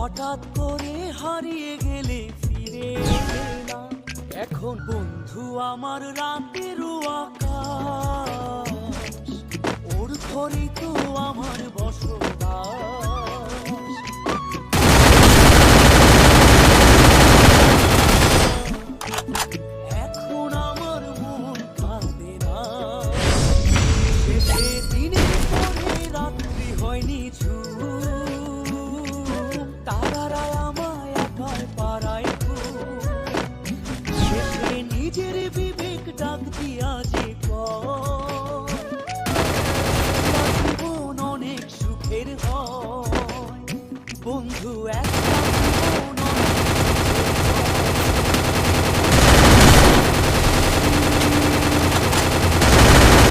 হঠাৎ করে হারিয়ে গেলে ফিরে এলে না। এখন বন্ধু আমার রাতেরও আকাশ, ওর ঘরে তো আমার বসবাস। এখন আমার মন কাঁদে না, শেষে দিনের পরে রাত্রি হয়নি ঝু